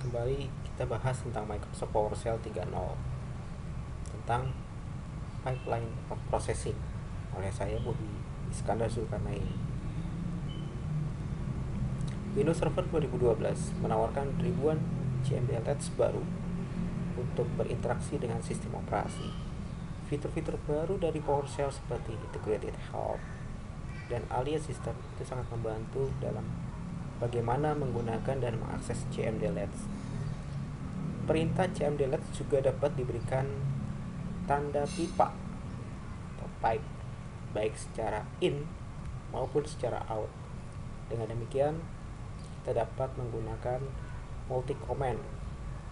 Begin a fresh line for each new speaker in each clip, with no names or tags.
Kembali kita bahas tentang Microsoft PowerShell 3.0, tentang pipeline of processing oleh saya Bobby Iskandar Zulkarnaini. Windows Server 2012 menawarkan ribuan CMDLets baru untuk berinteraksi dengan sistem operasi. Fitur-fitur baru dari PowerShell seperti Integrated Help dan Alias System itu sangat membantu dalam bagaimana menggunakan dan mengakses CMDLets. Perintah CMDLets juga dapat diberikan tanda pipa atau pipe, baik secara in maupun secara out. Dengan demikian, kita dapat menggunakan multi command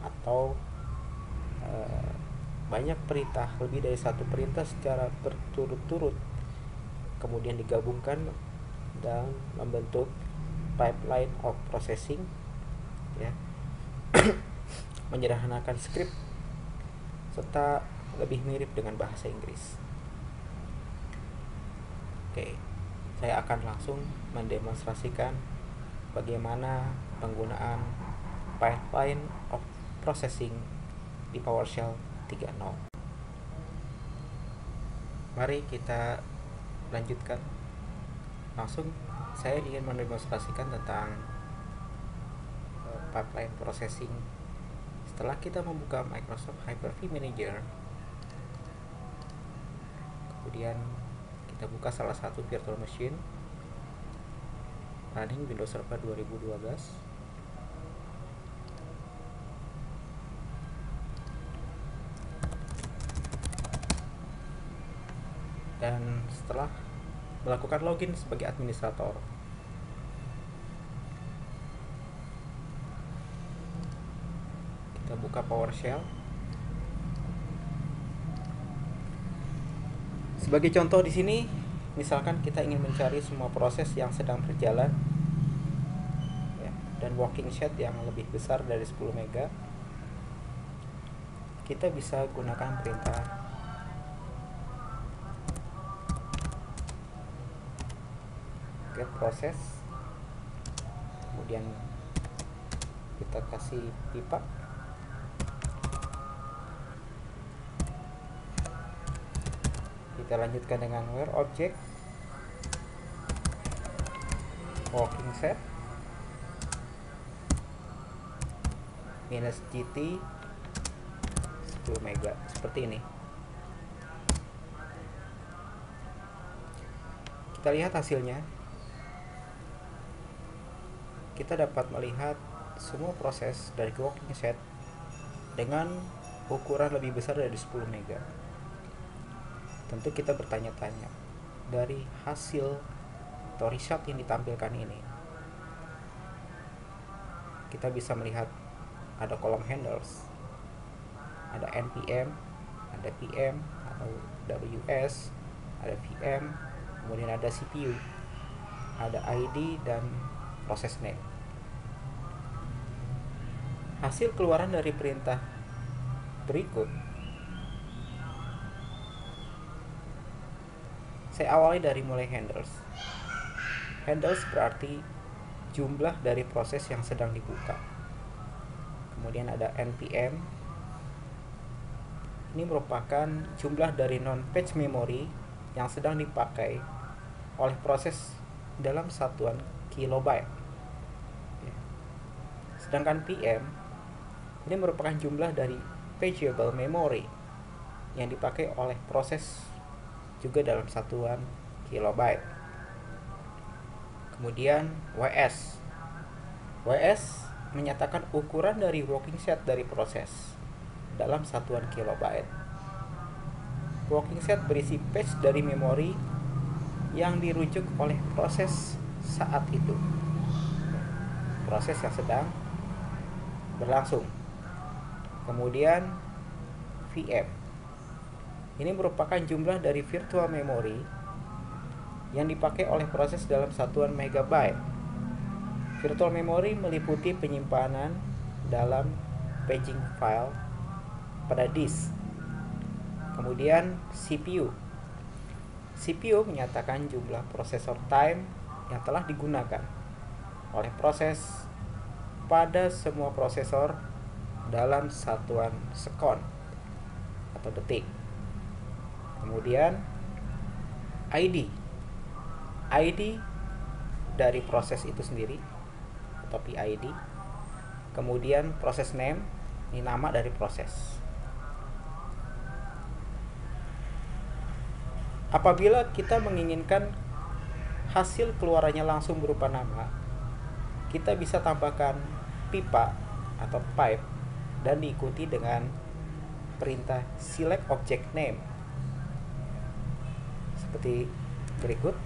atau banyak perintah, lebih dari satu perintah secara berturut-turut, kemudian digabungkan dan membentuk pipeline of processing, ya, menyederhanakan skrip serta lebih mirip dengan bahasa Inggris. Oke, saya akan langsung mendemonstrasikan bagaimana penggunaan pipeline of processing di PowerShell 3.0. Mari kita lanjutkan. Langsung saya ingin mendemonstrasikan tentang pipeline processing. Setelah kita membuka Microsoft Hyper-V Manager, kemudian kita buka salah satu virtual machine running Windows Server 2012. Dan setelah melakukan login sebagai administrator, kita buka PowerShell. Sebagai contoh di sini, misalkan kita ingin mencari semua proses yang sedang berjalan, ya, dan working set yang lebih besar dari 10 mega, kita bisa gunakan perintah get process, kemudian kita kasih pipa, kita lanjutkan dengan where object working set minus GT 10 mega, seperti ini. Kita lihat hasilnya. Kita dapat melihat semua proses dari working set dengan ukuran lebih besar dari 10 mega. Tentu kita bertanya-tanya, dari hasil atau result yang ditampilkan ini, kita bisa melihat ada kolom handles, ada npm, ada pm atau ws, ada vm, kemudian ada cpu, ada id dan proses name. Hasil keluaran dari perintah berikut, saya awali dari mulai handles. Handles berarti jumlah dari proses yang sedang dibuka. Kemudian ada npm, ini merupakan jumlah dari non-page memory yang sedang dipakai oleh proses dalam satuan kilobyte. Sedangkan pm ini merupakan jumlah dari pageable memory yang dipakai oleh proses juga dalam satuan kilobyte. Kemudian ws menyatakan ukuran dari working set dari proses dalam satuan kilobyte. Working set berisi page dari memori yang dirujuk oleh proses saat itu, proses yang sedang berlangsung. Kemudian VM ini merupakan jumlah dari virtual memory yang dipakai oleh proses dalam satuan megabyte. Virtual memory meliputi penyimpanan dalam paging file pada disk. Kemudian CPU menyatakan jumlah processor time yang telah digunakan oleh proses pada semua prosesor dalam satuan sekon atau detik. Kemudian ID dari proses itu sendiri atau PID. Kemudian proses name, ini nama dari proses. Apabila kita menginginkan hasil keluarannya langsung berupa nama, kita bisa tambahkan pipa atau pipe dan diikuti dengan perintah select object name seperti berikut.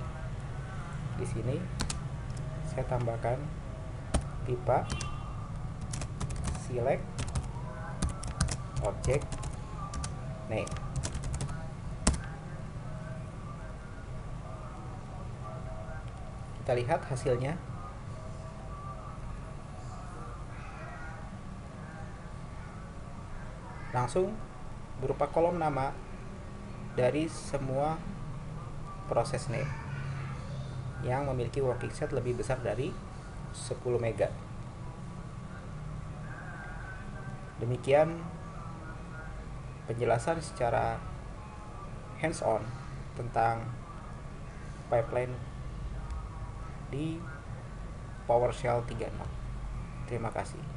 Di sini saya tambahkan pipa select object name. Kita lihat hasilnya. Langsung berupa kolom nama dari semua proses name yang memiliki working set lebih besar dari 10 mega. Demikian penjelasan secara hands-on tentang pipeline di PowerShell 3.0. Terima kasih.